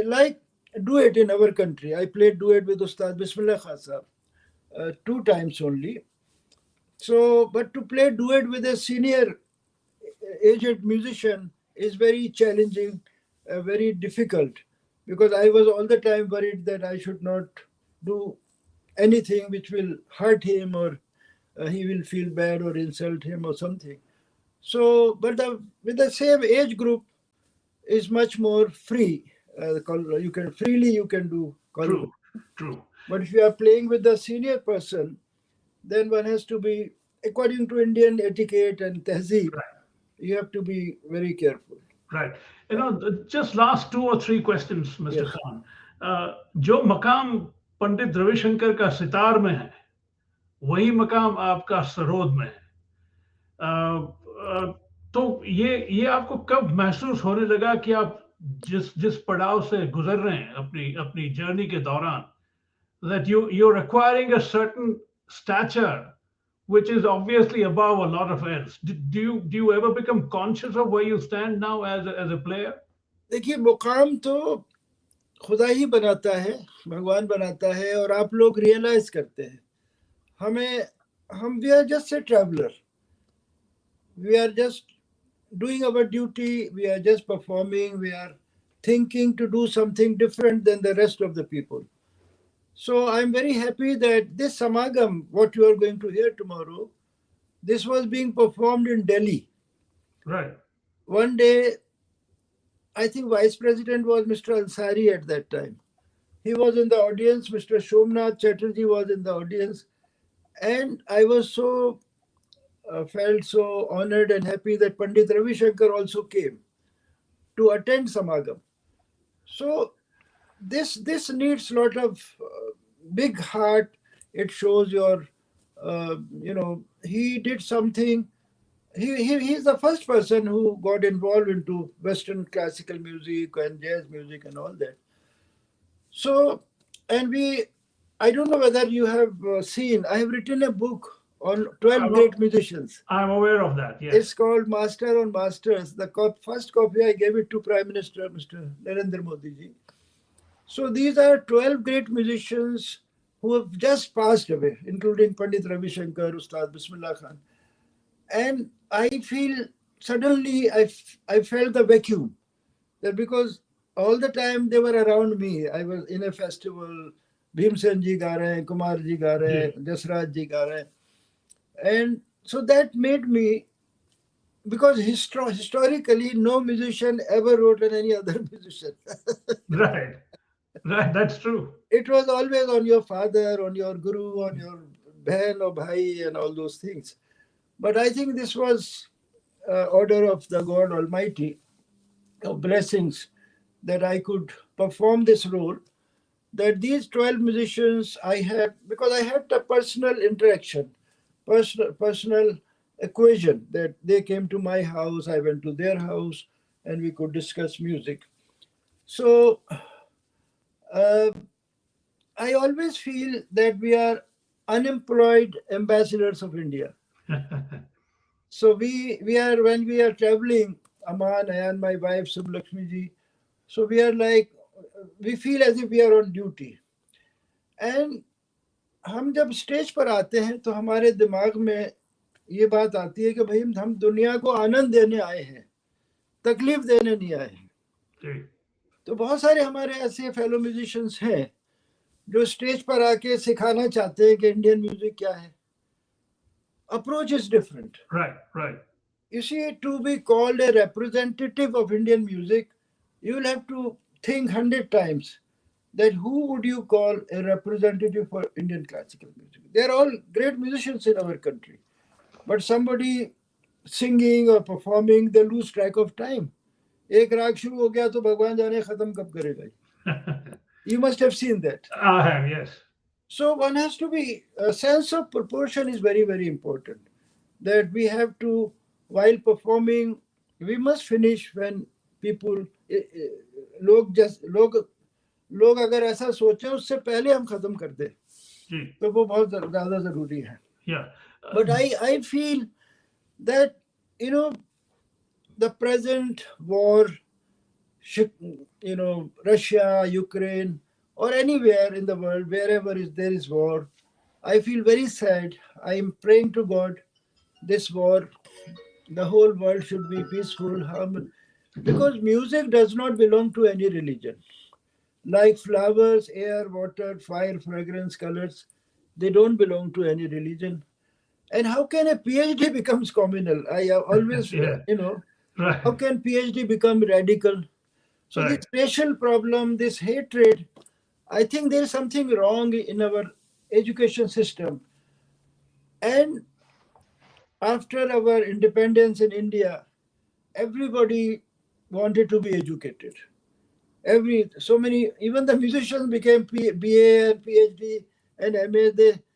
like duet in our country. I played duet with Ustad Bismillah Khan Sahab, 2 times only. So, but to play duet with a senior aged musician is very challenging, very difficult, because I was all the time worried that I should not do anything which will hurt him, or he will feel bad or insult him or something. So, but with the same age group is much more free. You can freely you can do collaboration. True. But if you are playing with the senior person, then one has to be, according to Indian etiquette and tehzeeb, you have to be very careful. Right. Just last 2 or 3 questions, Mr. Yes. Khan. जो मकाम पंडित रविशंकर का सितार में है, वही मकाम आपका सरोद में है. तो ये आपको कब महसूस होने लगा कि आप जिस पड़ाव से गुजर रहे हैं अपनी जर्नी के दौरान, that you're acquiring a certain stature which is obviously above a lot of else. Do you ever become conscious of where you stand now as a player? देखिए, मुकाम तो खुदा ही बनाता है, भगवान बनाता है, और आप लोग रियलाइज करते हैं. हम we are just a traveller. We are just doing our duty. We are just performing. We are thinking to do something different than the rest of the people. So I'm very happy that this Samagam, what you are going to hear tomorrow, this was being performed in Delhi. Right. One day, I think Vice President was Mr. Ansari at that time. He was in the audience. Mr. Somnath Chatterjee was in the audience. And I was felt so honored and happy that Pandit Ravi Shankar also came to attend Samagam. So this needs a lot of big heart. It shows your, he did something. He's the first person who got involved into Western classical music and jazz music and all that. So, and I don't know whether you have seen, I have written a book on 12 great musicians. I'm aware of that, yes. It's called Master on Masters. The first copy I gave it to Prime Minister Mr. Narendra Modi ji. So these are 12 great musicians who have just passed away, including Pandit Ravi Shankar, Ustad Bismillah Khan. And I feel, suddenly I felt the vacuum. That because all the time they were around me. I was in a festival, Bhimsen ji ga rahe hain, Kumar ji ga rahe hain, Jasraj ji ga rahe hain. And so that made me, because historically no musician ever wrote on any other musician. Right, that's true. It was always on your father, on your guru, on your bhen or bhai and all those things. But I think this was order of the God Almighty, of blessings, that I could perform this role. That these 12 musicians I had, because I had the personal interaction, personal equation, that they came to my house, I went to their house, and we could discuss music. So I always feel that we are unemployed ambassadors of India. So we are, when we are traveling, Aman and my wife Subhlakshmi ji, so we are like, we feel as if we are on duty. And हम जब stage पर आते हैं तो हमारे दिमाग में ये बात आती है कि भाई हम दुनिया को आनंद देने आए हैं, तकलीफ देने नहीं आए हैं. तो बहुत सारे हमारे ऐसे फेलो म्यूजिशियंस हैं जो स्टेज पर आके सिखाना चाहते हैं कि इंडियन म्यूजिक क्या है. Approach is different. Right. You see, to be called a representative of Indian music, you will have to think 100 times that who would you call a representative for Indian classical music. They are all great musicians in our country. But somebody singing or performing, they lose track of time. एक राग शुरू हो गया तो भगवान जाने खत्म कब करेगा. You must have seen that. I have, yes. So one has to be, a sense of proportion is very, very important. That we have to, while performing, we must finish when people, लोग अगर ऐसा सोचें उससे पहले हम खत्म कर दें, तो वो बहुत ज़्यादा ज़रूरी है. Yeah. But I feel that, the present war, you know, Russia, Ukraine, or anywhere in the world, wherever there is war, I feel very sad. I am praying to God, this war, the whole world should be peaceful, because music does not belong to any religion. Like flowers, air, water, fire, fragrance, colors, they don't belong to any religion. And how can a PhD becomes communal? I have always, Yeah. you know, how Right. can PhD become radical? So this Right. racial problem, this hatred, I think there is something wrong in our education system. And after our independence in India, everybody wanted to be educated. So many, even the musicians became BA and PhD and MA.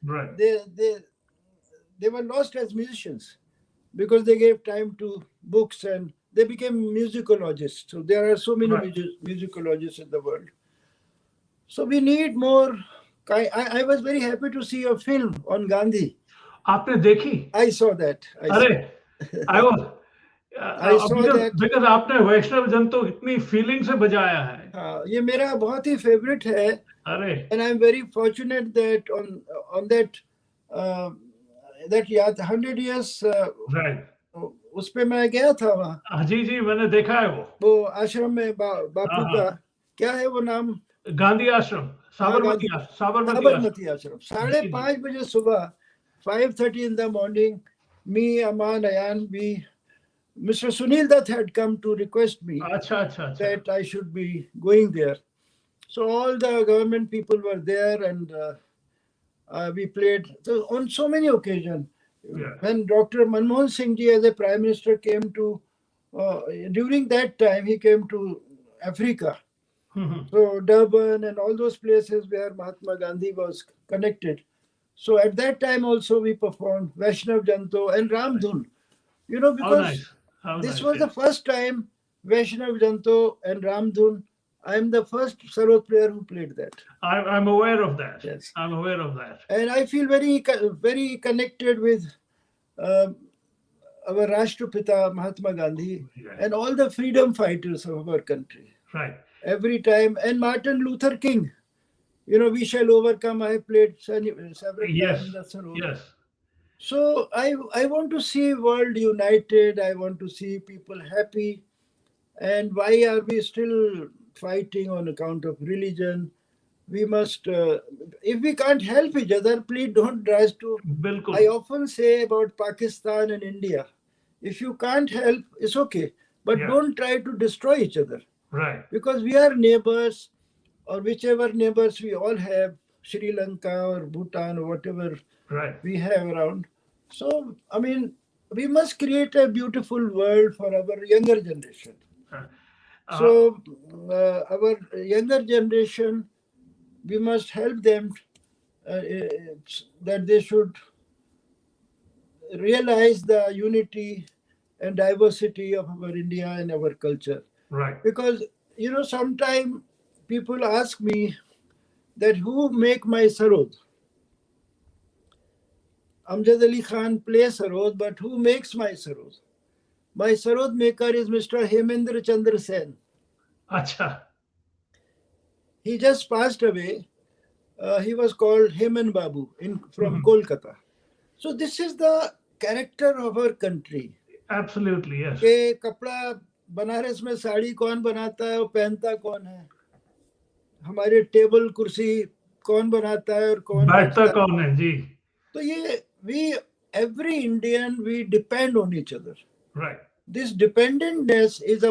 Right. They, they, they were lost as musicians because they gave time to books and they became musicologists. So there are so many Right. musicologists in the world. So we need more. I was very happy to see a film on Gandhi. आपने देखी? I saw that. अरे, I was I saw that. because आपने वैष्णव जन तो इतनी feeling से बजाया है. हाँ, ये मेरा बहुत ही फेवरेट है. अरे, And I'm very fortunate that on that that याद 100 years right. उस पे मैं गया था वहाँ. जी जी, मैंने देखा है वो आश्रम में बापू हाँ, का क्या है वो नाम? गांधी आश्रम, गांधी साबरमती आश्रम. आश्रम. 5:30 बजे सुबह, 5:30 in the morning, me, Aman, Ayan, Mr. Sunil Dutt had come to request me अच्छा. that I should be going there. So all the government people were there, and we played on so many occasions. Yeah. When Dr. Manmohan Singh ji as a prime minister came to, during that time he came to Africa. So Durban and all those places where Mahatma Gandhi was connected. So at that time also we performed Vaishnav Janto and Ramdhun. You know, because this was the first time Vaishnav Janto and Ramdhun. I'm the first Sarod player who played that. I'm aware of that. Yes. I'm aware of that. And I feel very connected with our Rashtrapita Mahatma Gandhi and all the freedom fighters of our country. Right. Every time. And Martin Luther King. You know, we shall overcome. I played several times in the Sarod. Yes. So I want to see world united. I want to see people happy. And why are we still fighting on account of religion? We must, if we can't help each other, please don't rise to. Bilkul. I often say about Pakistan and India, if you can't help, it's okay. But don't try to destroy each other. Right. Because we are neighbors, or whichever neighbors we all have, Sri Lanka or Bhutan or whatever we have around. So, I mean, we must create a beautiful world for our younger generation. So, our younger generation, we must help them that they should realize the unity and diversity of our India and our culture. Right. Because, you know, sometimes people ask me that who make my Sarod? Amjad Ali Khan plays Sarod, but who makes my Sarod? My Sarod maker is Mr. Hemendra Chandra Sen. Acha. He just passed away. He was called Heman Babu from Kolkata. So this is the character of our country. Absolutely, yes. कि कपड़ा बनारस में साड़ी कौन बनाता है और पहनता कौन है, हमारे टेबल कुर्सी कौन बनाता है और कौन बैठता कौन है जी. तो ये every Indian, we depend on each other. Right. This dependentness is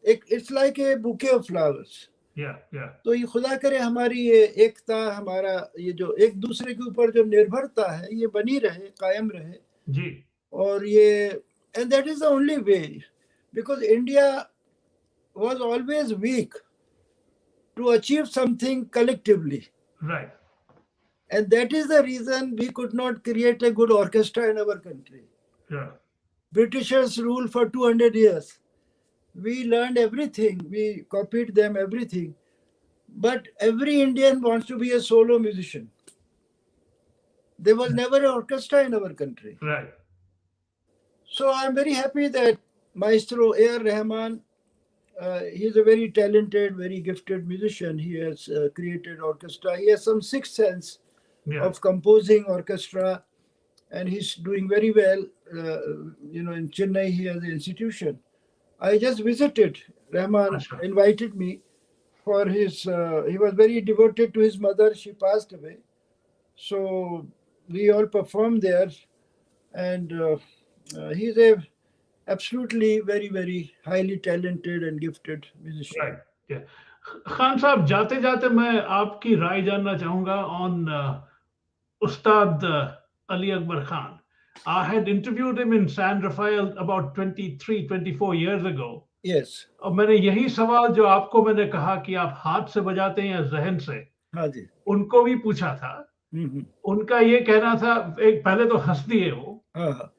it's like a bouquet of flowers. Yeah. तो ये खुदा करे हमारी ये एकता, हमारा ये जो एक दूसरे के ऊपर जो निर्भरता है ये बनी रहे, कायम रहे जी. और ये, and that is the only way, because India was always weak to achieve something collectively. Right. And that is the reason we could not create a good orchestra in our country. Yeah. Britishers ruled for 200 years. We learned everything. We copied them, everything. But every Indian wants to be a solo musician. There was never an orchestra in our country. Right. So I'm very happy that Maestro A.R. Rahman, he's a very talented, very gifted musician. He has created orchestra. He has some sixth sense Yeah. of composing orchestra, and he's doing very well. In Chennai, he has an institution. I just visited. Rahman Asha. invited me for his. He was very devoted to his mother. She passed away, so we all performed there, and he's a absolutely very, very highly talented and gifted musician. Right. Yeah. Khan साहब, जाते जाते मैं आपकी राय जानना चाहूंगा on Ustad Ali Akbar Khan. I had interviewed him in San Rafael about 23, 24 years ago. Yes. और मैंने यही सवाल जो आपको मैंने कहा कि आप हाथ से बजाते हैं या जहन से, हाँ जी. उनको भी पूछा था. उनका ये कहना था, एक पहले तो हंस दिए वो, हाँ.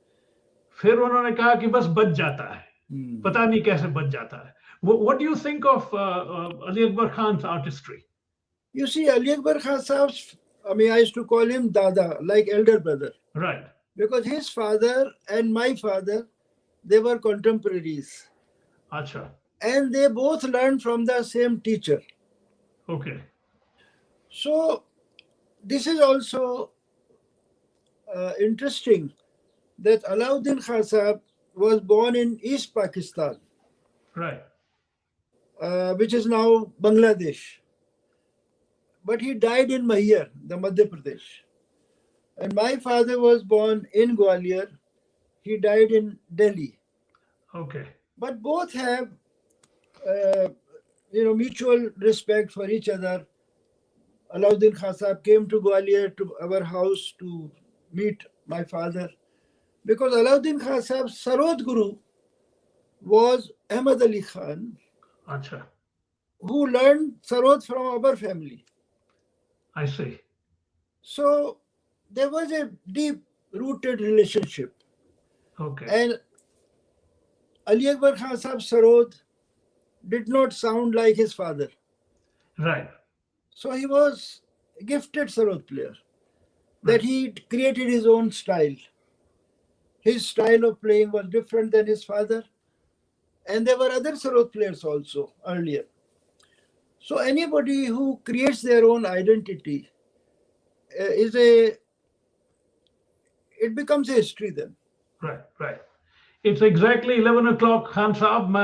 फिर उन्होंने कहा कि बस बच जाता है, पता नहीं कैसे बच जाता है. What do you think of Ali Akbar Khan's artistry? You see, Ali Akbar Khan Sahab, I used to call him Dada, like elder brother. Right. Because his father and my father, they were contemporaries. Acha. And they both learned from the same teacher. Okay. So, this is also interesting that Alauddin Khan Sahab was born in East Pakistan. Right. Which is now Bangladesh. But he died in Mahir, the Madhya Pradesh. And my father was born in Gwalior. He died in Delhi. Okay. But both have, mutual respect for each other. Alauddin Khan Sahab came to Gwalior to our house to meet my father. Because Alauddin Khan Sahab's Sarod Guru was Ahmad Ali Khan, Acha. who learned Sarod from our family. I see. So there was a deep-rooted relationship. Okay. And Ali Akbar Khan Sahab Sarod did not sound like his father. Right. So he was a gifted Sarod player. That he created his own style. His style of playing was different than his father. And there were other Sarod players also earlier. So anybody who creates their own identity it becomes a history then. Right, right. It's exactly 11 o'clock, Khan Saab.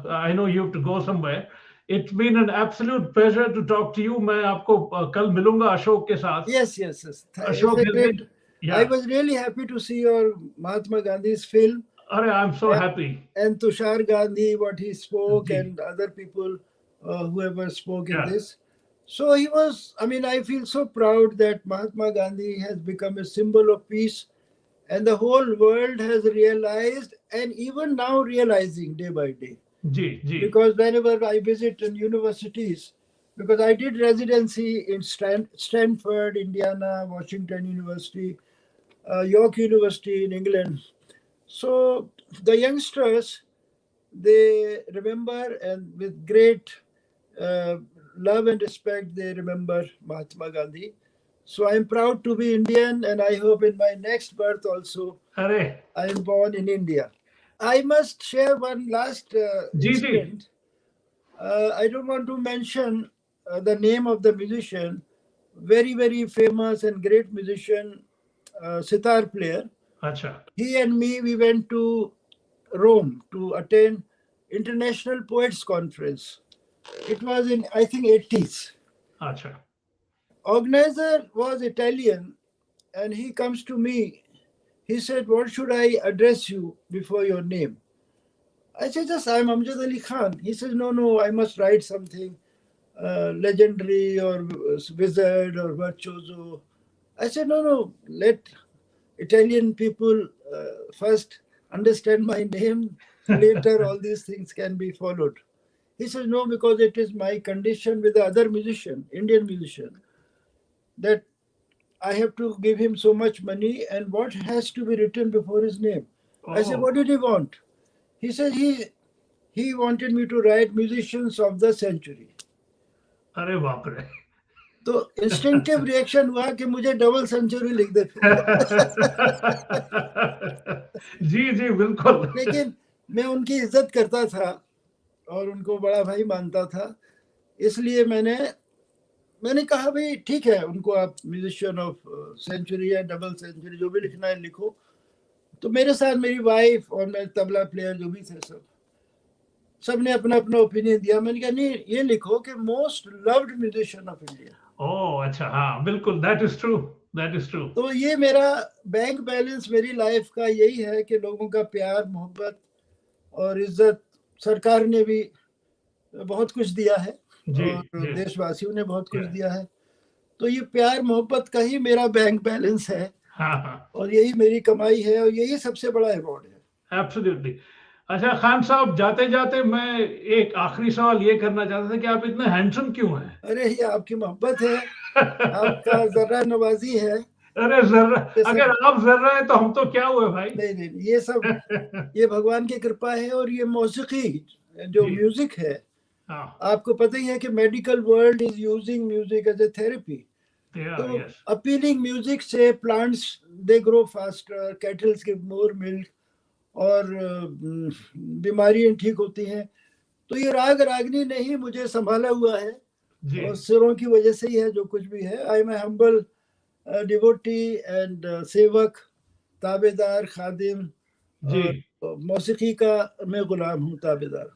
I know you have to go somewhere. It's been an absolute pleasure to talk to you. मैं आपको कल मिलूंगा अशोक के साथ. Yes. Ashok, I was really happy to see your Mahatma Gandhi's film. I'm so happy. And Tushar Gandhi, what he spoke, and other people, whoever spoke in this. So he was, I feel so proud that Mahatma Gandhi has become a symbol of peace, and the whole world has realized, and even now realizing day by day. Because whenever I visit in universities, because I did residency in Stanford, Indiana, Washington University, York University in England. So the youngsters, they remember, and with great love and respect, they remember Mahatma Gandhi. So I'm proud to be Indian, and I hope in my next birth also, I am born in India. I must share one last incident. I don't want to mention the name of the musician, very, very famous and great musician, sitar player. Acha. He and me, we went to Rome to attend International Poets Conference. It was in, I think, 80s. Acha. Organizer was Italian, and he comes to me. He said, "What should I address you before your name?" I said, "Just, I'm Amjad Ali Khan." He says, No, I must write something legendary or wizard or virtuoso. I said, No, let Italian people first understand my name. Later, all these things can be followed. He says, No, because it is my condition with the other musician, Indian musician, that I have to give him so much money, and what has to be written before his name? I said, What did he want? He said he wanted me to write musicians of the century. अरे बाप रे. तो instinctive reaction हुआ कि मुझे double century लिख दे. जी बिल्कुल. लेकिन मैं उनकी इज्जत करता था और उनको बड़ा भाई मानता था, इसलिए मैंने कहा भाई ठीक है, उनको आप म्यूजिशियन ऑफ सेंचुरी या डबल सेंचुरी जो भी लिखना है लिखो। तो मेरे साथ मेरी वाइफ और मेरे तबला प्लेयर जो भी थे सब ने अपना अपना ओपिनियन दिया। मैंने कहा नहीं, ये लिखो कि most loved musician of India. Oh अच्छा, हाँ बिल्कुल, that is true, that is true. तो ये मेरा बैंक बैलेंस मेरी लाइफ का यही है कि लोगों का प्यार, मोहब्बत और इज्जत सरकार ने भी बहुत कुछ दिया है जी और जी, देशवासियों ने बहुत कुछ yeah, दिया है। तो ये प्यार मोहब्बत का ही मेरा बैंक बैलेंस है हाँ हाँ, और यही मेरी कमाई है और यही सबसे बड़ा अवार्ड है। एब्सोल्युटली। अच्छा खान साहब, जाते जाते मैं एक आखिरी सवाल ये करना चाहता था कि आप इतने हैंडसम क्यों हैं? अरे ये आपकी मोहब्बत है, आपका जर्रा नवाजी है। अरे जर्रा, ये अगर सब आप जर्रा है तो हम तो क्या हुए भाई? नहीं नहीं, ये सब ये भगवान की कृपा है। और ये मौसीकी जो जी, म्यूजिक है, हाँ, आपको पता ही है कि medical world is using music as a therapy. तो यस, अपीलिंग म्यूजिक से plants they grow faster, cattles give more milk और बीमारियां ठीक होती हैं। तो ये राग रागनी ने ही मुझे संभाला हुआ है जी और सुरों की वजह से ही है जो कुछ भी है। I am a humble devotee and सेवक, ताबेदार, खादिम जी। और मौसीकी का मैं गुलाम हूँ, ताबेदार।